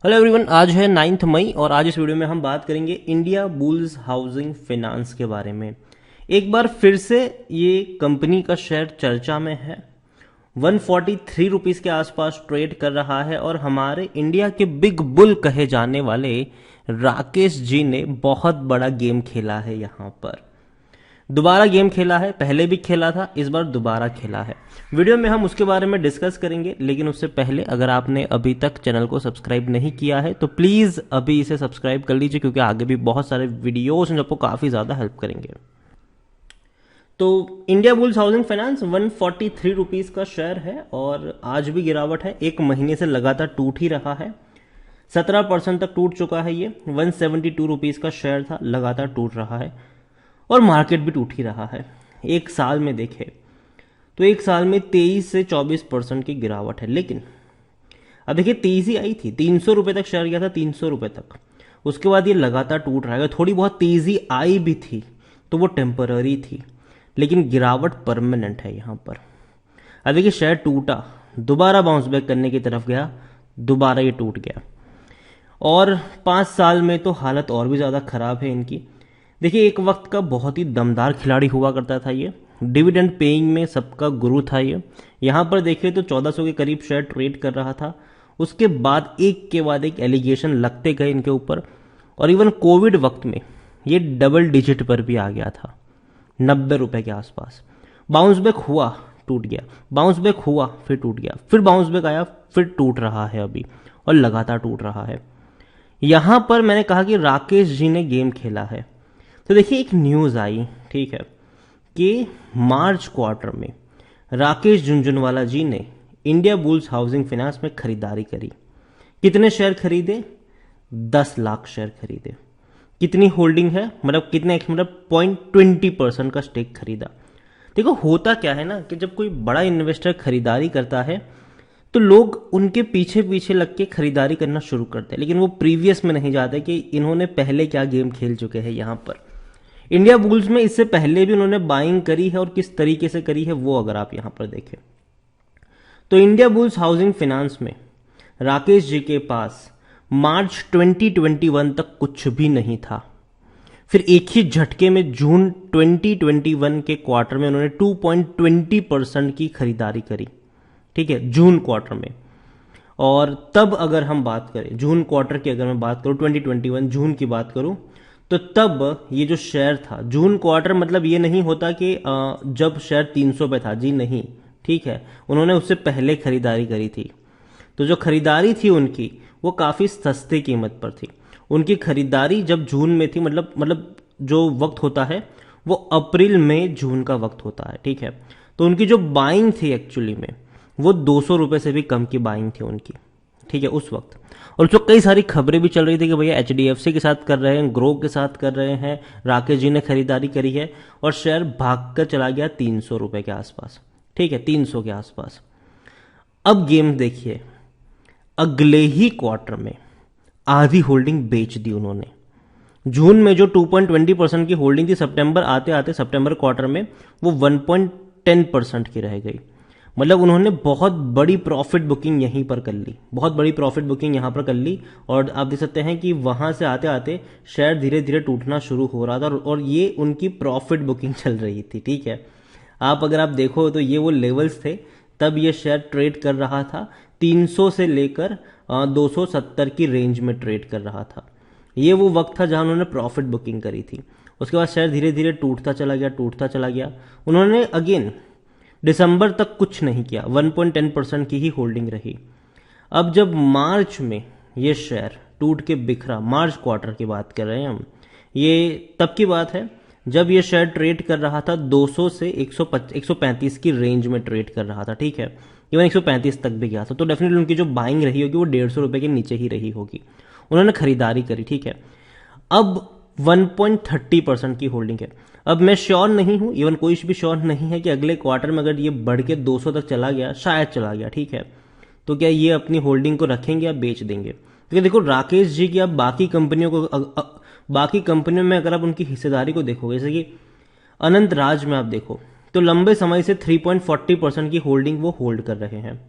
Hello everyone, आज है 9 मई और आज इस वीडियो में हम बात करेंगे इंडिया बुल्स हाउसिंग फाइनेंस के बारे में। एक बार फिर से ये कंपनी का शेयर चर्चा में है। 143 रुपीस के आसपास ट्रेड कर रहा है और हमारे इंडिया के बिग बुल कहे जाने वाले राकेश जी ने बहुत बड़ा गेम खेला है। यहाँ पर दोबारा गेम खेला है, पहले भी खेला था, इस बार दोबारा खेला है। वीडियो में हम उसके बारे में डिस्कस करेंगे, लेकिन उससे पहले अगर आपने अभी तक चैनल को सब्सक्राइब नहीं किया है तो प्लीज़ अभी इसे सब्सक्राइब कर लीजिए, क्योंकि आगे भी बहुत सारे वीडियोस हैं जो आपको काफ़ी ज़्यादा हेल्प करेंगे। तो India bulls housing finance 143 rupees का शेयर है और आज भी गिरावट है। एक महीने से लगातार टूट ही रहा है, 17% तक टूट चुका है। ये 172 रुपीज़ का शेयर था, लगातार टूट रहा है और मार्केट भी टूट ही रहा है। एक साल में देखें तो एक साल में 23 से 24% की गिरावट है। लेकिन अब देखिए, तेजी आई थी, 300 रुपये तक शेयर गया था, 300 रुपये तक। उसके बाद ये लगातार टूट रहा है। थोड़ी बहुत तेजी आई भी थी तो वो टेम्पररी थी, लेकिन गिरावट परमानेंट है यहाँ पर। अब देखिए, शेयर टूटा, दोबारा बाउंस बैक करने की तरफ गया, दोबारा ये टूट गया और 5 साल में तो हालत और भी ज़्यादा खराब है इनकी। देखिए, एक वक्त का बहुत ही दमदार खिलाड़ी हुआ करता था ये, डिविडेंड पेइंग में सबका गुरु था ये। यहाँ पर देखिए तो 1400 के करीब शेयर ट्रेड कर रहा था। उसके बाद एक के बाद एक एलिगेशन लगते गए इनके ऊपर और इवन कोविड वक्त में ये डबल डिजिट पर भी आ गया था, 90 रुपए के आसपास। बाउंस बैक हुआ, टूट गया, बाउंस बैक हुआ, फिर टूट गया, फिर बाउंस बैक आया, फिर टूट रहा है अभी और लगातार टूट रहा है। यहां पर मैंने कहा कि राकेश जी ने गेम खेला है। तो देखिए, एक न्यूज़ आई, ठीक है, कि मार्च क्वार्टर में राकेश झुनझुनवाला जी ने इंडिया बुल्स हाउसिंग फाइनेंस में खरीदारी करी। कितने शेयर खरीदे? 10 लाख शेयर खरीदे। कितनी होल्डिंग है, मतलब कितने, मतलब 0.20% का स्टेक खरीदा। देखो, होता क्या है ना कि जब कोई बड़ा इन्वेस्टर खरीदारी करता है तो लोग उनके पीछे पीछे लग के खरीदारी करना शुरू करते हैं, लेकिन वो प्रीवियस में नहीं जाते कि इन्होंने पहले क्या गेम खेल चुके हैं। यहाँ पर इंडिया बुल्स में इससे पहले भी उन्होंने बाइंग करी है और किस तरीके से करी है वो अगर आप यहां पर देखें तो इंडिया बुल्स हाउसिंग फाइनेंस में राकेश जी के पास मार्च 2021 तक कुछ भी नहीं था। फिर एक ही झटके में जून 2021 के क्वार्टर में उन्होंने 2.20% की खरीदारी करी, ठीक है, जून क्वार्टर में। और तब अगर हम बात करें जून क्वार्टर की, अगर मैं बात करूं 2021 जून की बात करूं, तो तब ये जो शेयर था, जून क्वार्टर मतलब ये नहीं होता कि जब शेयर 300 पे था, जी नहीं, ठीक है, उन्होंने उससे पहले खरीदारी करी थी। तो जो खरीदारी थी उनकी वो काफ़ी सस्ते कीमत पर थी। उनकी खरीदारी जब जून में थी, मतलब जो वक्त होता है वो अप्रैल में जून का वक्त होता है, ठीक है। तो उनकी जो बाइंग थी एक्चुअली में वो 200 रुपये से भी कम की बाइंग थी उनकी, ठीक है, उस वक्त। और उस वक्त कई सारी खबरें भी चल रही थी कि भैया HDFC के साथ कर रहे हैं, ग्रो के साथ कर रहे हैं, राकेश जी ने खरीदारी करी है और शेयर भागकर चला गया 300 रुपये के आसपास, ठीक है, 300 के आसपास। अब गेम देखिए, अगले ही क्वार्टर में आधी होल्डिंग बेच दी उन्होंने। जून में जो 2.20% की होल्डिंग थी, सितंबर आते आते सितंबर क्वार्टर में वो 1.10% की रह गई। मतलब उन्होंने बहुत बड़ी प्रॉफिट बुकिंग यहीं पर कर ली, बहुत बड़ी प्रॉफिट बुकिंग यहां पर कर ली। और आप देख सकते हैं कि वहां से आते आते शेयर धीरे धीरे टूटना शुरू हो रहा था और ये उनकी प्रॉफिट बुकिंग चल रही थी, ठीक है। अगर आप देखो तो ये वो लेवल्स थे, तब ये शेयर ट्रेड कर रहा था 300 से लेकर 270 की रेंज में ट्रेड कर रहा था। ये वो वक्त था जहां उन्होंने प्रॉफिट बुकिंग करी थी। उसके बाद शेयर धीरे धीरे टूटता चला गया, टूटता चला गया। उन्होंने अगेन दिसंबर तक कुछ नहीं किया, 1.10% की ही होल्डिंग रही। अब जब मार्च में ये शेयर टूट के बिखरा, मार्च क्वार्टर की बात कर रहे हैं हम, ये तब की बात है जब ये शेयर ट्रेड कर रहा था 200 से 135 की रेंज में ट्रेड कर रहा था, ठीक है, इवन 135 तक भी गया था। तो डेफिनेटली उनकी जो बाइंग रही होगी वो 150 रुपए के नीचे ही रही होगी। उन्होंने खरीदारी करी, ठीक है। अब 1.30% की होल्डिंग है। अब मैं श्योर नहीं हूं, इवन कोई भी श्योर नहीं है कि अगले क्वार्टर में अगर ये बढ़ के 200 तक चला गया, शायद चला गया, ठीक है, तो क्या ये अपनी होल्डिंग को रखेंगे या बेच देंगे। क्योंकि देखो, राकेश जी की अब बाकी कंपनियों में अगर आप उनकी हिस्सेदारी को देखोगे, जैसे कि अनंत राज में आप देखो तो लंबे समय से 3.40% की होल्डिंग वो होल्ड कर रहे हैं।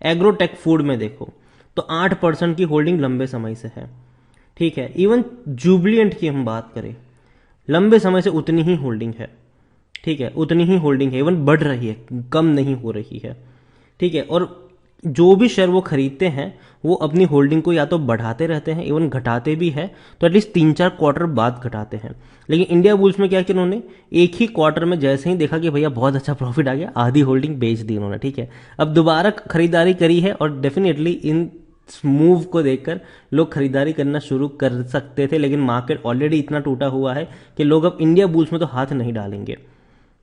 एग्रोटेक फूड में देखो तो 8% की होल्डिंग लंबे समय से है, ठीक है। इवन जुबलिएंट की हम बात करें, लंबे समय से उतनी ही होल्डिंग है, ठीक है, उतनी ही होल्डिंग है, इवन बढ़ रही है, कम नहीं हो रही है, ठीक है। और जो भी शेयर वो खरीदते हैं वो अपनी होल्डिंग को या तो बढ़ाते रहते हैं, इवन घटाते भी है, तो एटलीस्ट 3-4 क्वार्टर बाद घटाते हैं। लेकिन इंडिया बुल्स में क्या किया उन्होंने, एक ही क्वार्टर में जैसे ही देखा कि भैया बहुत अच्छा प्रॉफिट आ गया, आधी होल्डिंग बेच दी उन्होंने, ठीक है। अब दोबारा खरीदारी करी है और डेफिनेटली इन मूव को देखकर लोग खरीदारी करना शुरू कर सकते थे, लेकिन मार्केट ऑलरेडी इतना टूटा हुआ है कि लोग अब इंडिया बुल्स में तो हाथ नहीं डालेंगे,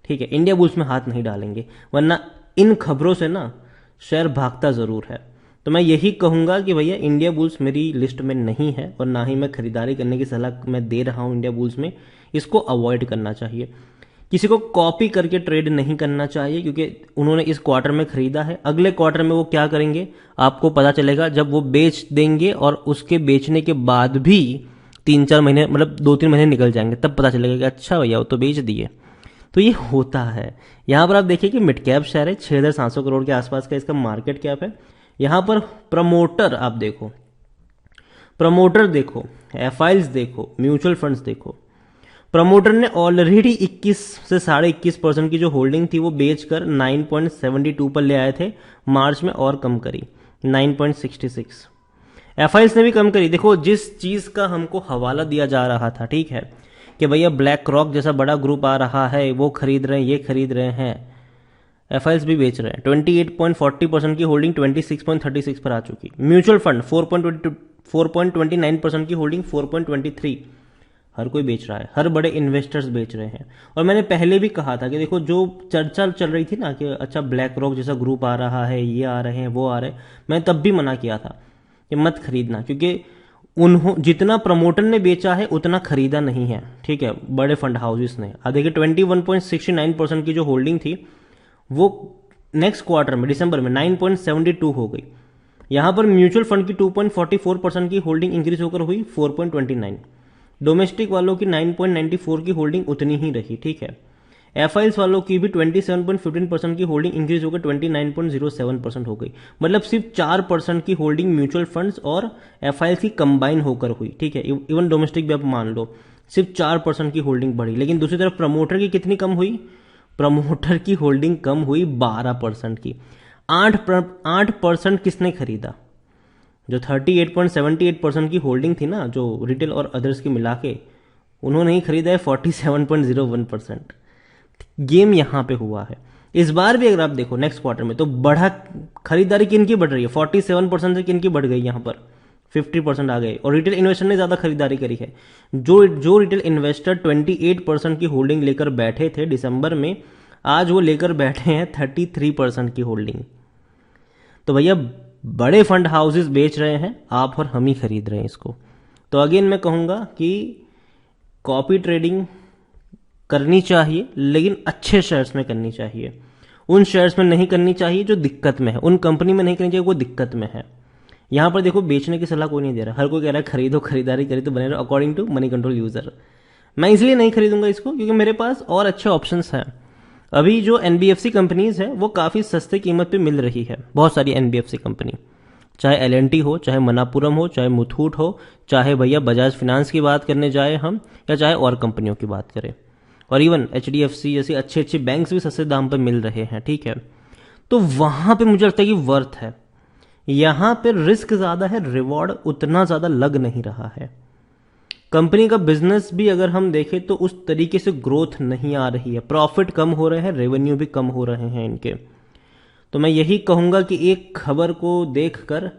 ठीक है, इंडिया बुल्स में हाथ नहीं डालेंगे, वरना इन खबरों से ना शेयर भागता जरूर है। तो मैं यही कहूंगा कि भैया इंडिया बुल्स मेरी लिस्ट में नहीं है और ना ही मैं खरीदारी करने की सलाह मैं दे रहा हूं इंडिया बुल्स में, इसको अवॉइड करना चाहिए। किसी को कॉपी करके ट्रेड नहीं करना चाहिए, क्योंकि उन्होंने इस क्वार्टर में खरीदा है, अगले क्वार्टर में वो क्या करेंगे आपको पता चलेगा जब वो बेच देंगे, और उसके बेचने के बाद भी 3-4 महीने, मतलब 2-3 महीने निकल जाएंगे, तब पता चलेगा कि अच्छा भैया वो तो बेच दिए। तो ये होता है। यहां पर आप देखिए कि मिड कैप शेयर है, 6,700 करोड़ के आसपास का इसका मार्केट कैप है। यहां पर प्रमोटर आप देखो, प्रमोटर देखो, एफआईएल्स देखो, म्यूचुअल फंड्स देखो। प्रमोटर ने ऑलरेडी 21 से 21.5% की जो होल्डिंग थी वो बेचकर 9.72 पर ले आए थे मार्च में, और कम करी 9.66। एफआईएल्स ने भी कम करी। देखो जिस चीज का हमको हवाला दिया जा रहा था, ठीक है, कि भैया ब्लैक रॉक जैसा बड़ा ग्रुप आ रहा है, वो खरीद रहे हैं, ये खरीद रहे हैं, एफआईएल्स भी बेच रहे हैं। 28.40% की होल्डिंग 26.36 पर आ चुकी। म्यूचुअल फंड 4.29% की होल्डिंग 4.23, हर कोई बेच रहा है, हर बड़े इन्वेस्टर्स बेच रहे हैं। और मैंने पहले भी कहा था कि देखो जो चर्चा चल रही थी ना कि अच्छा ब्लैक रॉक जैसा ग्रुप आ रहा है, ये आ रहे हैं, वो आ रहे हैं, मैं तब भी मना किया था कि मत खरीदना, क्योंकि जितना प्रमोटर ने बेचा है उतना खरीदा नहीं है, ठीक है, बड़े फंड हाउसेस ने। देखिए 21.69% की जो होल्डिंग थी वो नेक्स्ट क्वार्टर में दिसंबर में 9.72 हो गई। यहां पर म्यूचुअल फंड की 2.44% की होल्डिंग इंक्रीज होकर हुई 4.29। डोमेस्टिक वालों की 9.94 की होल्डिंग उतनी ही रही, ठीक है। एफआईएल्स वालों की भी 27.15% की होल्डिंग इंक्रीज होकर 29.07% हो गई। मतलब सिर्फ 4% की होल्डिंग म्यूचुअल फंड्स और एफआईएल्स की कंबाइन होकर हुई, ठीक है। इवन डोमेस्टिक भी आप मान लो, सिर्फ 4% की होल्डिंग बढ़ी। लेकिन दूसरी तरफ प्रमोटर की कितनी कम हुई, प्रमोटर की होल्डिंग कम हुई 12% की। 8% किसने खरीदा, जो 38.78% की होल्डिंग थी ना, जो रिटेल और अदर्स की मिला के, उन्होंने ही खरीदा है 47.01%। गेम यहां पे हुआ है। इस बार भी अगर आप देखो नेक्स्ट क्वार्टर में, तो बढ़ा खरीदारी किनकी बढ़ रही है, 47% से किनकी बढ़ गई, यहां पर 50% आ गए, और रिटेल इन्वेस्टर ने ज्यादा खरीदारी करी है। जो रिटेल इन्वेस्टर 28% की होल्डिंग लेकर बैठे थे दिसंबर में, आज वो लेकर बैठे हैं 33% की होल्डिंग। तो भैया बड़े फंड हाउसेस बेच रहे हैं, आप और हम ही खरीद रहे हैं इसको। तो अगेन मैं कहूंगा कि कॉपी ट्रेडिंग करनी चाहिए, लेकिन अच्छे शेयर्स में करनी चाहिए। उन शेयर्स में नहीं करनी चाहिए जो दिक्कत में है, उन कंपनी में नहीं करनी चाहिए वो दिक्कत में है। यहां पर देखो बेचने की सलाह कोई नहीं दे रहा, हर कोई कह रहा है खरीदो, खरीदारी करी तो बने रहो according to Moneycontrol user. मैं इसलिए नहीं खरीदूंगा इसको क्योंकि मेरे पास और अच्छे ऑप्शंस हैं। अभी जो एनबीएफसी कंपनीज है वो काफी सस्ते कीमत पे मिल रही है, बहुत सारी एनबीएफसी कंपनी, चाहे एलएनटी हो, चाहे मनापुरम हो, चाहे मुथूट हो, चाहे भैया बजाज फिनांस की बात करने जाए हम, या चाहे और कंपनियों की बात करें, और इवन एचडीएफसी जैसे अच्छे अच्छे बैंक्स भी सस्ते दाम पर मिल रहे हैं, ठीक है। तो वहां पे मुझे लगता है कि वर्थ है। यहां पे रिस्क ज्यादा है, रिवॉर्ड उतना ज्यादा लग नहीं रहा है। कंपनी का बिजनेस भी अगर हम देखें तो उस तरीके से ग्रोथ नहीं आ रही है, प्रॉफिट कम हो रहे हैं, रेवेन्यू भी कम हो रहे हैं इनके। तो मैं यही कहूंगा कि एक खबर को देखकर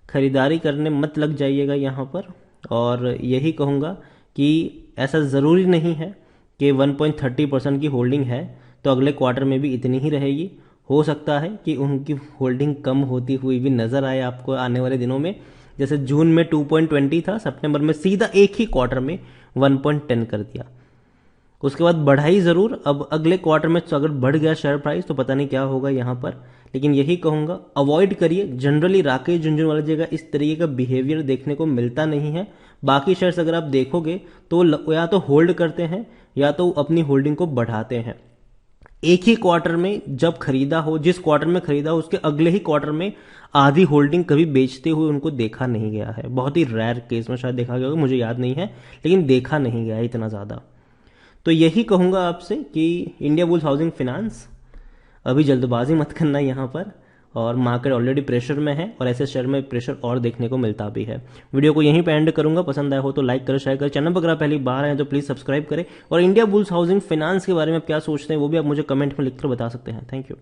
खरीदारी करने मत लग जाइएगा यहां पर, और यही कहूंगा कि ऐसा जरूरी नहीं है कि 1.30% की होल्डिंग है तो अगले क्वार्टर में भी इतनी ही रहेगी। हो सकता है कि उनकी होल्डिंग कम होती हुई भी नजर आए आपको आने वाले दिनों में। जैसे जून में 2.20 था, सितंबर में सीधा एक ही क्वार्टर में 1.10 कर दिया, उसके बाद बढ़ाई जरूर। अब अगले क्वार्टर में अगर बढ़ गया शेयर प्राइस तो पता नहीं क्या होगा यहां पर, लेकिन यही कहूंगा अवॉइड करिए। जनरली राकेश झुनझुनवाला जगह इस तरीके का बिहेवियर देखने को मिलता नहीं है। बाकी शेयर्स अगर आप देखोगे तो या तो होल्ड करते हैं या तो अपनी होल्डिंग को बढ़ाते हैं। एक ही क्वार्टर में जब खरीदा हो, जिस क्वार्टर में खरीदा हो उसके अगले ही क्वार्टर में आधी होल्डिंग कभी बेचते हुए उनको देखा नहीं गया है। बहुत ही रेयर केस में शायद देखा गया होगा, मुझे याद नहीं है, लेकिन देखा नहीं गया है इतना ज़्यादा। तो यही कहूँगा आपसे कि इंडिया बुल्स हाउसिंग फाइनेंस, अभी जल्दबाजी मत करना यहाँ पर, और मार्केट ऑलरेडी प्रेशर में है और ऐसे शेयर में प्रेशर और देखने को मिलता भी है। वीडियो को यहीं पे एंड करूंगा, पसंद आया हो तो लाइक करें, शेयर करें, चैनल पर अगर आप पहली बार आए तो प्लीज़ सब्सक्राइब करें, और इंडिया बुल्स हाउसिंग फाइनेंस के बारे में आप क्या सोचते हैं वो भी आप मुझे कमेंट में लिखकर बता सकते हैं। Thank you.